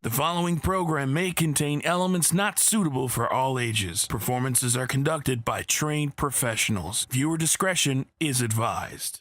The following program may contain elements not suitable for all ages. Performances are conducted by trained professionals. Viewer discretion is advised.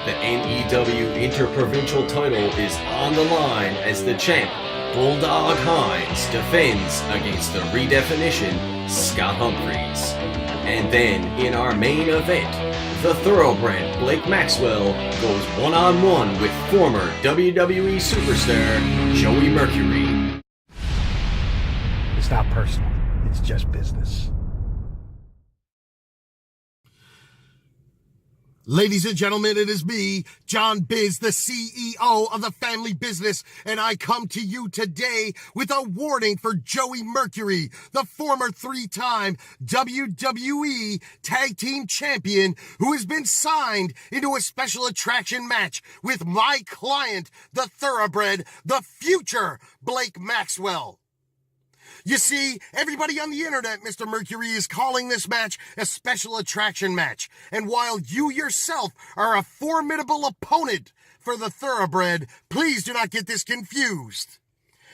The NEW Interprovincial title is on the line as the champ, Bulldog Hynes, defends against the redefinition, Scott Humphries. And then, in our main event, the thoroughbred Blake Maxwell goes one-on-one with former WWE superstar Joey Mercury. It's not personal, it's just business. Ladies and gentlemen, it is me, John Biz, the CEO of the family business, and I come to you today with a warning for Joey Mercury, the former three-time WWE Tag Team Champion who has been signed into a special attraction match with my client, the thoroughbred, the future Blake Maxwell. You see, everybody on the internet, Mr. Mercury, is calling this match a special attraction match. And while you yourself are a formidable opponent for the thoroughbred, please do not get this confused.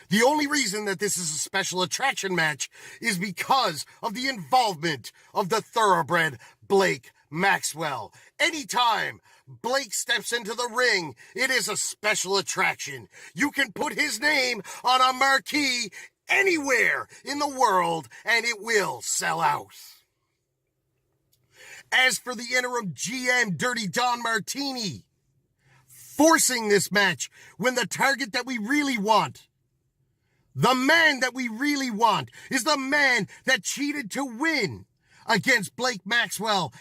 The only reason that this is a special attraction match is because of the involvement of the thoroughbred Blake Maxwell. Anytime Blake steps into the ring, it is a special attraction. You can put his name on a marquee anywhere in the world, and it will sell out. As for the interim GM, Dirty Don Martini, forcing this match when the target that we really want, the man that we really want, is the man that cheated to win against Blake Maxwell,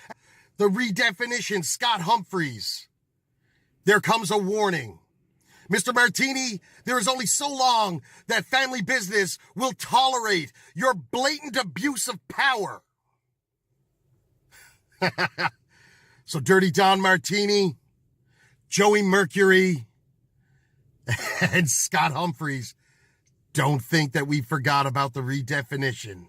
the redefinition, Scott Humphries. There comes a warning. Mr. Martini, there is only so long that family business will tolerate your blatant abuse of power. So Dirty Don Martini, Joey Mercury, and Scott Humphries, don't think that we forgot about the redefinition.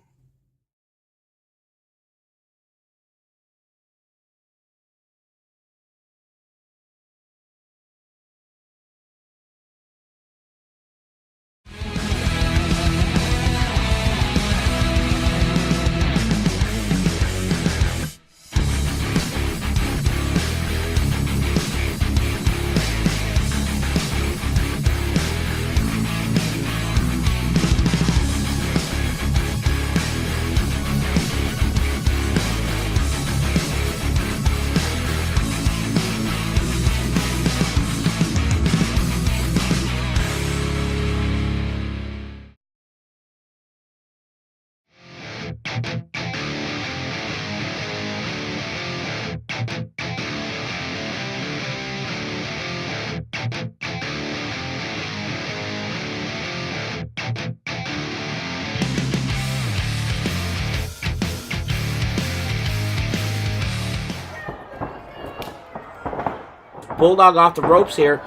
Bulldog off the ropes here,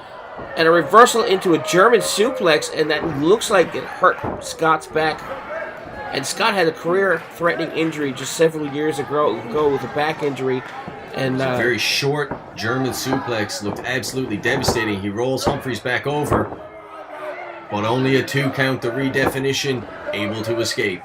and a reversal into a German suplex, and that looks like it hurt Scott's back. And Scott had a career-threatening injury just several years ago with a back injury. And a very short German suplex, looked absolutely devastating. He rolls Humphries back over, but only a 2 count, the redefinition, able to escape.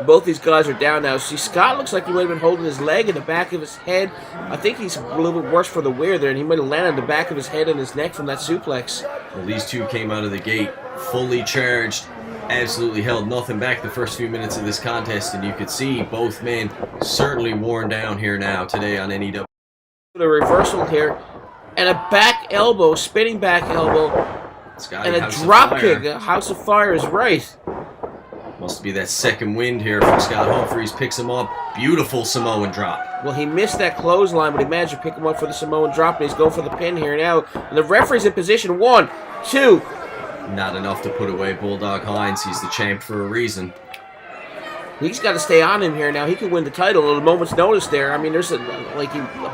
Both these guys are down now. See, Scott looks like he might have been holding his leg in the back of his head. I think he's a little bit worse for the wear there, and he might have landed on the back of his head and his neck from that suplex. Well, these two came out of the gate fully charged, absolutely held nothing back the first few minutes of this contest, and you could see both men certainly worn down here now today on NEW. The reversal here, and a back elbow, spinning back elbow, Scotty, and a House of drop Fire. kick. A House of Fire is right. Must be that second wind here from Scott Humphries. Picks him up. Beautiful Samoan drop. Well, he missed that clothesline, but he managed to pick him up for the Samoan drop, and he's going for the pin here now. And the referee's in position. 1, 2. Not enough to put away Bulldog Hynes. He's the champ for a reason. He's got to stay on him here now. He can win the title at a moment's notice there. I mean, there's a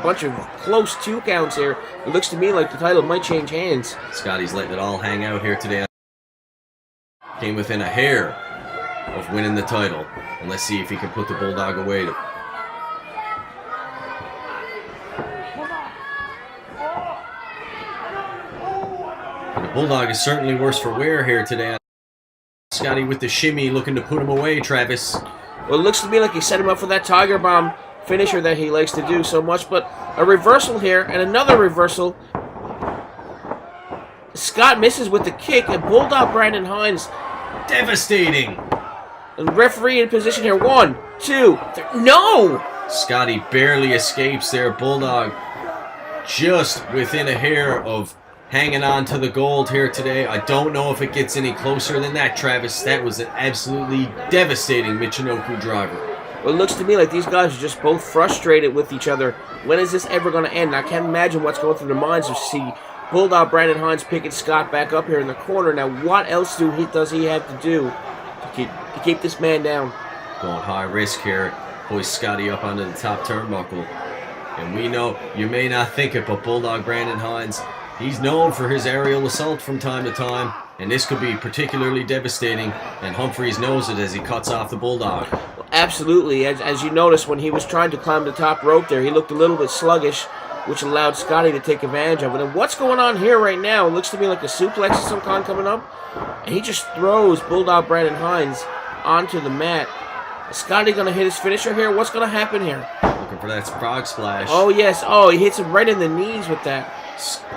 bunch of close 2 counts here. It looks to me like the title might change hands. Scotty's letting it all hang out here today. Came within a hair of winning the title. And let's see if he can put the Bulldog away. And the Bulldog is certainly worse for wear here today. Scotty with the shimmy looking to put him away, Travis. Well, it looks to me like he set him up for that Tiger Bomb finisher that he likes to do so much. But a reversal here and another reversal. Scott misses with the kick, and Bulldog Brandon Hynes. Devastating! And referee in position here. 1, 2, 3. No! Scotty barely escapes there. Bulldog just within a hair of hanging on to the gold here today. I don't know if it gets any closer than that, Travis. That was an absolutely devastating Michinoku driver. Well, it looks to me like these guys are just both frustrated with each other. When is this ever going to end? I can't imagine what's going through their minds to see Bulldog Brandon Hynes picking Scott back up here in the corner. Now, what else does he have to do to keep this man down? Going high risk here. Hoist Scotty up onto the top turnbuckle. And we know, you may not think it, but Bulldog Brandon Hynes, he's known for his aerial assault from time to time, and this could be particularly devastating, and Humphries knows it as he cuts off the Bulldog. Well, absolutely. As you noticed, when he was trying to climb the top rope there, he looked a little bit sluggish, which allowed Scotty to take advantage of it. And what's going on here right now? It looks to me like a suplex of some kind coming up, and he just throws Bulldog Brandon Hynes onto the mat. Is Scotty going to hit his finisher here? What's going to happen here? Looking for that frog splash. Oh, yes. Oh, he hits him right in the knees with that.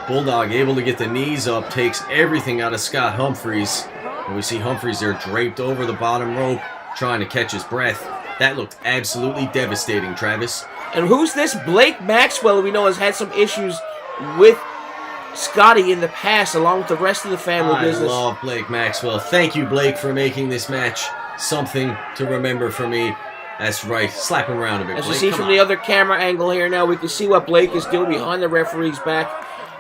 Bulldog able to get the knees up, takes everything out of Scott Humphries. And we see Humphries there draped over the bottom rope, trying to catch his breath. That looked absolutely devastating, Travis. And who's this Blake Maxwell, we know has had some issues with Scotty in the past, along with the rest of the family business. I love Blake Maxwell. Thank you, Blake, for making this match something to remember for me. That's right. Slap him around a bit, As Blake. you see from the other camera angle here now, we can see what Blake is doing behind the referee's back.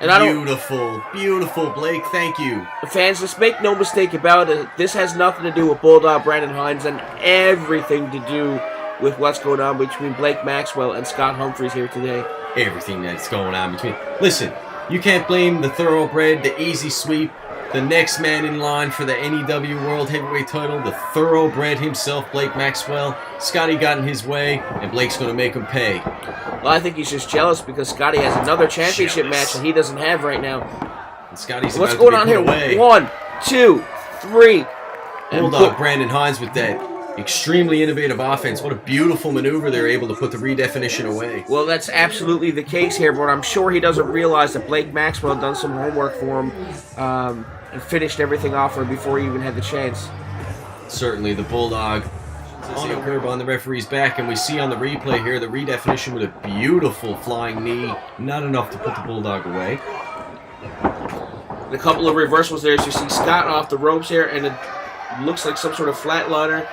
And Beautiful, beautiful, Blake. Thank you. Fans, let's make no mistake about it. This has nothing to do with Bulldog Brandon Hynes and everything to do with what's going on between Blake Maxwell and Scott Humphries here today. Everything that's going on between. Listen, you can't blame the thoroughbred, the easy sweep, the next man in line for the NEW World Heavyweight title, the thoroughbred himself, Blake Maxwell. Scotty got in his way, and Blake's going to make him pay. Well, I think he's just jealous because Scotty has another championship match that he doesn't have right now. And Scotty's What's about going to on be here? put away. 1, 2, 3. Bulldog Brandon Hynes with that extremely innovative offense. What a beautiful maneuver they're able to put the redefinition away. Well, that's absolutely the case here, but I'm sure he doesn't realize that Blake Maxwell done some homework for him and finished everything off for him before he even had the chance. Certainly the Bulldog on a curb on the referee's back, and we see on the replay here the redefinition with a beautiful flying knee. Not enough to put the Bulldog away. A couple of reversals there as you see Scott off the ropes here, and it looks like some sort of flatliner.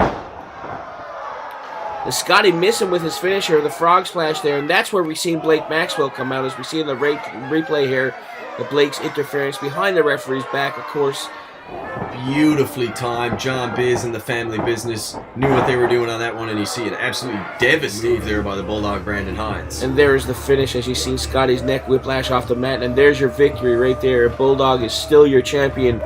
And Scotty missing with his finisher, the frog splash there, and that's where we seen Blake Maxwell come out, as we see in the replay here, the Blake's interference behind the referee's back, of course. Beautifully timed. John Biz and the family business knew what they were doing on that one, and you see an absolutely devastating move there by the Bulldog Brandon Hynes. And there's the finish as you see Scotty's neck whiplash off the mat, and there's your victory right there. Bulldog is still your champion.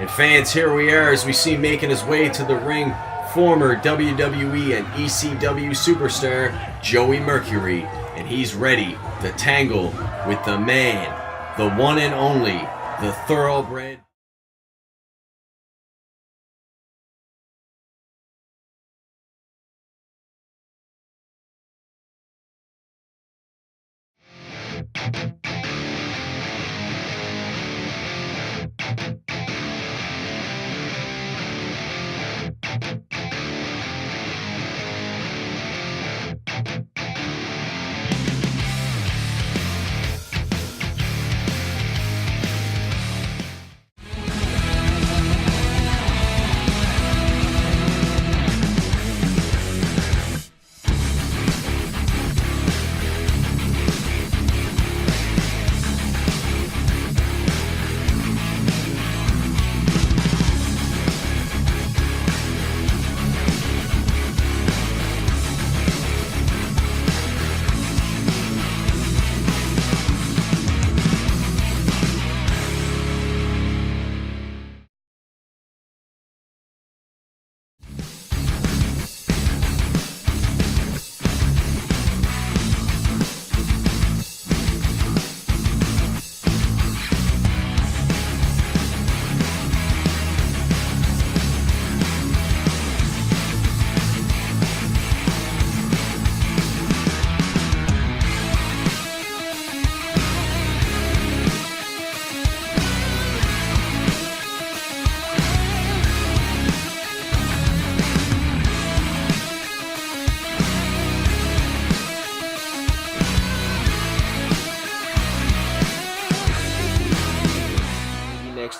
And fans, here we are as we see making his way to the ring, former WWE and ECW superstar Joey Mercury. And he's ready to tangle with the man, the one and only, the thoroughbred.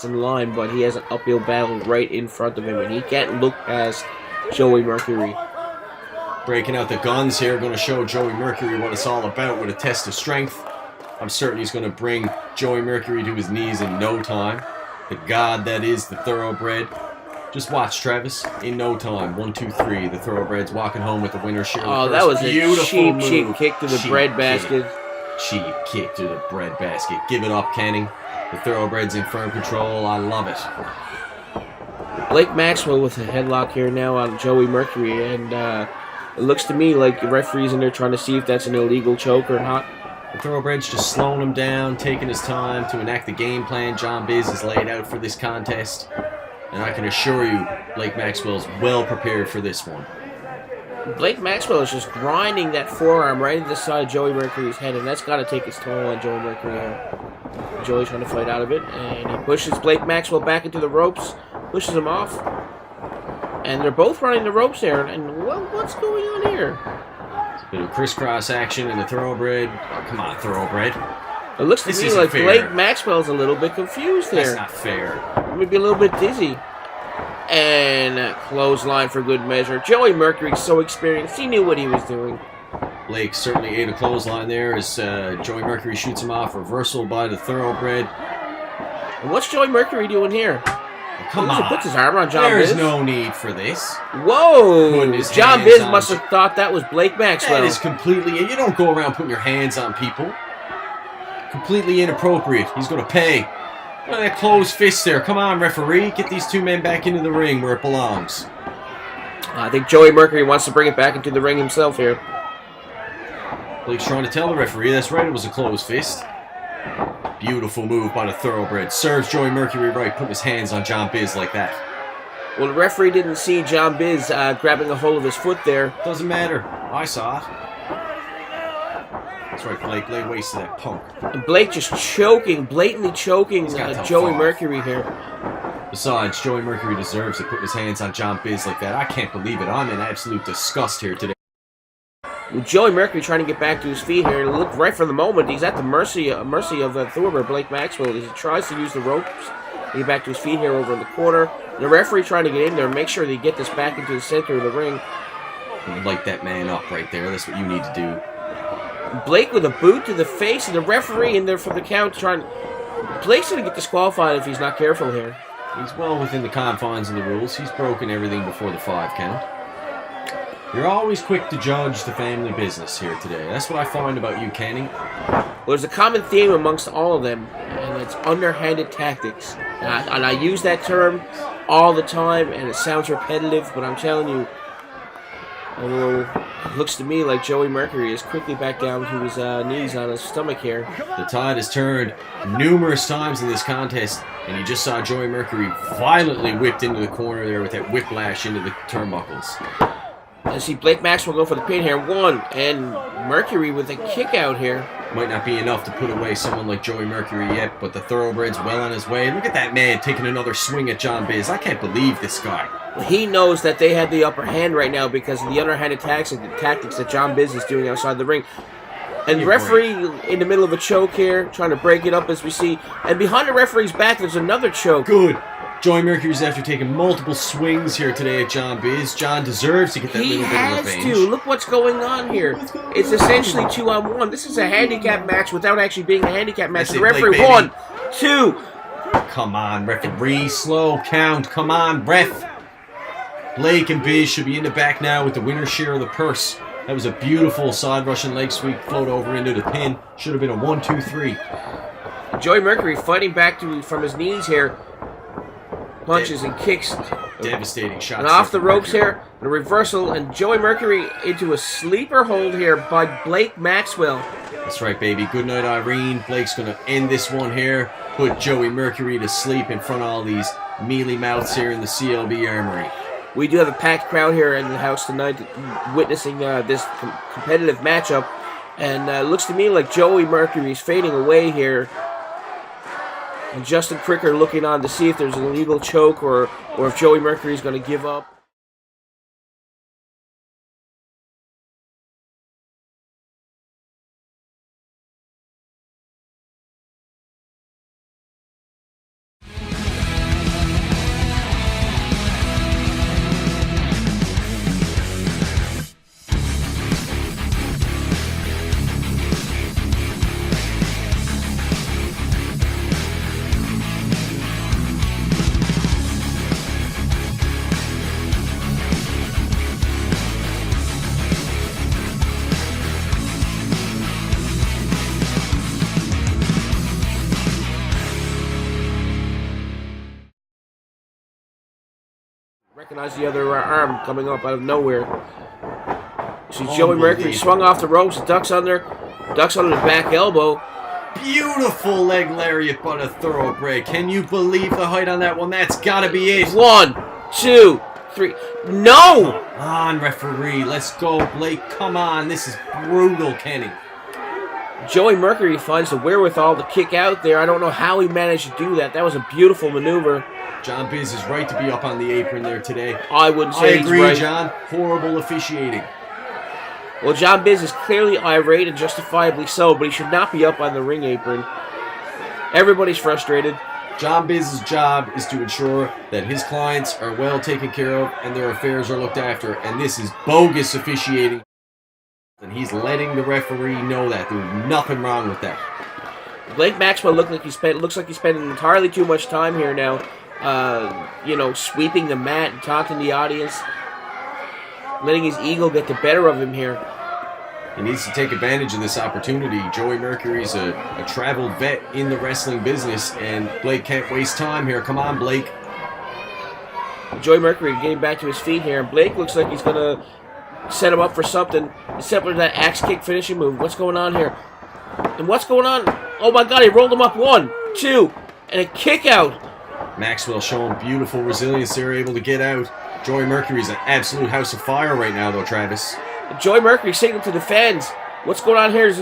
next in line, but he has an uphill battle right in front of him, and he can't look past Joey Mercury. Breaking out the guns here, going to show Joey Mercury what it's all about with a test of strength. I'm certain he's going to bring Joey Mercury to his knees in no time. The god that is the Thoroughbred. Just watch, Travis. In no time. 1, 2, 3. The Thoroughbred's walking home with the winner's share. Oh, that was a cheap kick to the bread basket. Cheap kick to the bread basket. Give it up, Canning. The Thoroughbred's in firm control. I love it. Blake Maxwell with a headlock here now on Joey Mercury, and it looks to me like the referee's in there trying to see if that's an illegal choke or not. The Thoroughbred's just slowing him down, taking his time to enact the game plan John Biz has laid out for this contest. And I can assure you, Blake Maxwell's well prepared for this one. Blake Maxwell is just grinding that forearm right into the side of Joey Mercury's head, and that's got to take its toll on Joey Mercury here. Joey's trying to fight out of it, and he pushes Blake Maxwell back into the ropes, pushes him off. And they're both running the ropes there, and what's going on here? Bit of crisscross action in the Thoroughbred. Oh, come on, Thoroughbred. It looks to me like fair. Blake Maxwell's a little bit confused there. That's not fair. Maybe a little bit dizzy. And clothesline for good measure. Joey Mercury's so experienced, he knew what he was doing. Blake certainly ate a clothesline there as Joey Mercury shoots him off. Reversal by the Thoroughbred. And what's Joey Mercury doing here? Come on. He puts his arm on John Biz. There's no need for this. Whoa! John Biz must have thought that was Blake Maxwell. That is completely... You don't go around putting your hands on people. Completely inappropriate. He's going to pay. Look at that closed fist there. Come on, referee. Get these two men back into the ring where it belongs. I think Joey Mercury wants to bring it back into the ring himself here. Blake's trying to tell the referee. That's right, it was a closed fist. Beautiful move by the Thoroughbred. Serves Joey Mercury right, putting his hands on John Biz like that. Well, the referee didn't see John Biz grabbing a hold of his foot there. Doesn't matter. I saw it. That's right, Blake. Blake wasted that punk. And Blake just choking, blatantly choking Joey Mercury here. Besides, Joey Mercury deserves to put his hands on John Biz like that. I can't believe it. I'm in absolute disgust here today. With Joey Mercury trying to get back to his feet here, look right for the moment, he's at the mercy of the Thoroughbred, Blake Maxwell. He tries to use the ropes to get back to his feet here over in the corner. The referee trying to get in there and make sure they get this back into the center of the ring. Light that man up right there. That's what you need to do. Blake with a boot to the face, and the referee in there for the count trying... Blake's going to get disqualified if he's not careful here. He's well within the confines of the rules. He's broken everything before the 5 count. You're always quick to judge the family business here today. That's what I find about you, Canning. Well, there's a common theme amongst all of them, and it's underhanded tactics. And I use that term all the time, and it sounds repetitive, but I'm telling you, it looks to me like Joey Mercury is quickly back down to his knees on his stomach here. The tide has turned numerous times in this contest, and you just saw Joey Mercury violently whipped into the corner there with that whiplash into the turnbuckles. I see Blake Maxwell go for the pin here. 1, and Mercury with a kick out here. Might not be enough to put away someone like Joey Mercury yet, but the Thoroughbred's well on his way. Look at that man taking another swing at John Biz. I can't believe this guy. He knows that they had the upper hand right now because of the underhanded tactics that John Biz is doing outside the ring. And the referee in the middle of a choke here, trying to break it up as we see. And behind the referee's back, there's another choke. Good. Joey Mercury's after taking multiple swings here today at John Biz. John deserves to get that little bit of revenge. He has to. Look what's going on here. It's essentially 2-on-1. This is a handicap match without actually being a handicap match. The referee, Blake, 1, 2. Come on, referee. Slow count. Come on, ref. Blake and Biz should be in the back now with the winner's share of the purse. That was a beautiful side Russian leg sweep, float over into the pin. Should have been a 1, 2, 3. Joey Mercury fighting back from his knees here. Punches and kicks. Devastating shots. And off the ropes here. The reversal. And Joey Mercury into a sleeper hold here by Blake Maxwell. That's right, baby. Good night, Irene. Blake's going to end this one here. Put Joey Mercury to sleep in front of all these mealy mouths here in the CLB Armory. We do have a packed crowd here in the house tonight witnessing this competitive matchup. And it looks to me like Joey Mercury is fading away here. And Justin Cricker looking on to see if there's an illegal choke or if Joey Mercury is going to give up. Recognize the other arm coming up out of nowhere. See Joey Mercury swung off the ropes, ducks under the back elbow. Beautiful leg lariat, but a thoroughbred. Can you believe the height on that one? That's gotta be it. 1, 2, 3. No! Come on, referee. Let's go, Blake. Come on. This is brutal, Kenny. Joey Mercury finds the wherewithal to kick out there. I don't know how he managed to do that. That was a beautiful maneuver. John Biz is right to be up on the apron there today. I wouldn't say I agree, he's right. John. Horrible officiating. Well, John Biz is clearly irate and justifiably so, but he should not be up on the ring apron. Everybody's frustrated. John Biz's job is to ensure that his clients are well taken care of and their affairs are looked after, and this is bogus officiating. And he's letting the referee know that. There's nothing wrong with that. Blake Maxwell looks like he's spending entirely too much time here now. Sweeping the mat and talking to the audience. Letting his ego get the better of him here. He needs to take advantage of this opportunity. Joey Mercury's a traveled vet in the wrestling business, and Blake can't waste time here. Come on, Blake. Joey Mercury getting back to his feet here, and Blake looks like he's going to set him up for something similar to that axe kick finishing move. What's going on here? And what's going on? Oh my God, he rolled him up 1, 2, and a kick out. Maxwell showing beautiful resilience. They're able to get out. Joey Mercury's an absolute house of fire right now, though, Travis. Joey Mercury signaling to the fans. What's going on here? It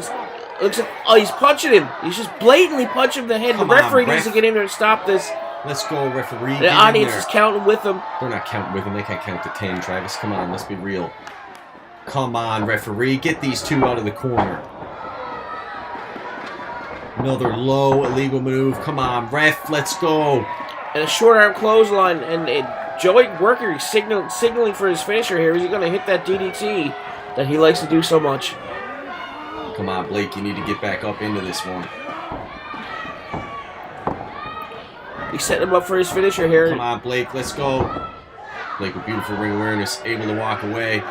looks like, he's punching him. He's just blatantly punching him in the head. The referee needs to get in there and stop this. Let's go, referee. The audience is counting with him. They're not counting with him. They can't count to 10, Travis. Come on, let's be real. Come on, referee. Get these two out of the corner. Another low, illegal move. Come on, ref. Let's go. And a short arm clothesline. And Joey Mercury signaling for his finisher here. Is he going to hit that DDT that he likes to do so much? Come on, Blake. You need to get back up into this one. He's setting him up for his finisher here. Come on, Blake. Let's go. Blake with beautiful ring awareness. Able to walk away.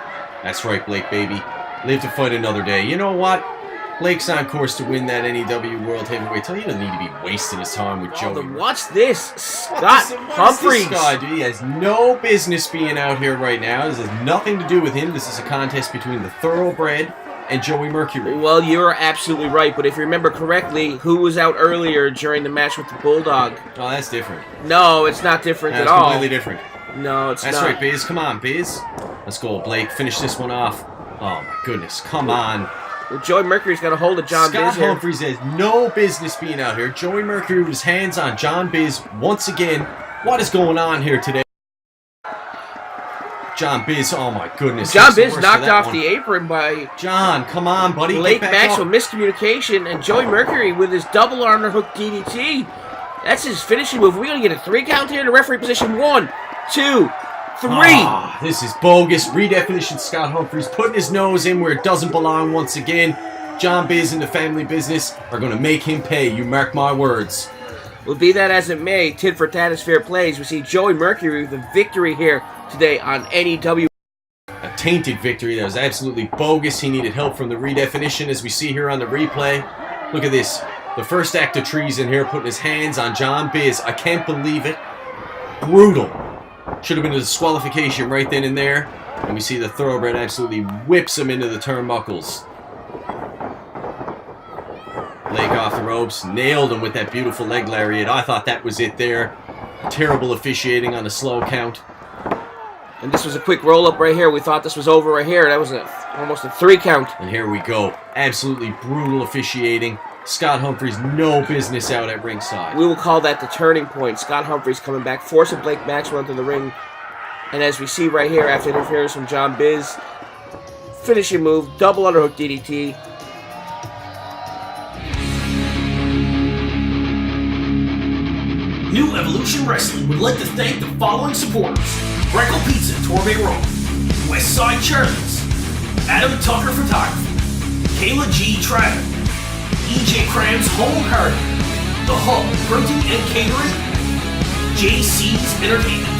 That's right, Blake, baby. Live to fight another day. You know what? Blake's on course to win that NEW World Heavyweight title. He doesn't need to be wasting his time with Joey. What's this? Scott Humphries. This guy, dude? He has no business being out here right now. This has nothing to do with him. This is a contest between the Thoroughbred and Joey Mercury. Well, you're absolutely right, but if you remember correctly, who was out earlier during the match with the Bulldog? Oh, that's different. No, it's not different at all. all. Completely different. No, it's that's not. That's right, Biz. Come on, Biz. Let's go, Blake. Finish this one off. Oh, my goodness. Come on. Well, Joey Mercury's got a hold of John Biz here. Humphries has no business being out here. Joey Mercury with his hands on John Biz once again. What is going on here today? John Biz, oh my goodness. John Biz knocked off the apron by John, come on, buddy. Blake Maxwell, miscommunication, and Joey Mercury with his double arm hook DDT. That's his finishing move. We're going to get a 3 count here in the referee position. 1, 2, 3. This is bogus. Redefinition Scott Humphries putting his nose in where it doesn't belong once again. John Biz and the family business are going to make him pay. You mark my words. Well, be that as it may, tit for tat is fair plays. We see Joey Mercury with the victory here today on NEW. A tainted victory that was absolutely bogus. He needed help from the redefinition as we see here on the replay. Look at this. The first act of treason here, putting his hands on John Biz. I can't believe it. Brutal. Should have been a disqualification right then and there. And we see the Thoroughbred absolutely whips him into the turnbuckles. Leg off the ropes. Nailed him with that beautiful leg lariat. I thought that was it there. Terrible officiating on a slow count. And this was a quick roll-up right here. We thought this was over right here. That was almost a 3 count. And here we go. Absolutely brutal officiating. Scott Humphries, no business out at ringside. We will call that the turning point. Scott Humphries coming back, forcing Blake Maxwell into the ring. And as we see right here, after interference from John Biz, finishing move, double underhook DDT. New Evolution Wrestling would like to thank the following supporters: Breckle Pizza, Torbay Road, Westside Charlie's, Adam Tucker Photography, Kayla G. Travel, EJ Cram's Home Hardware, The Hub Printing and Catering, JC's Entertainment.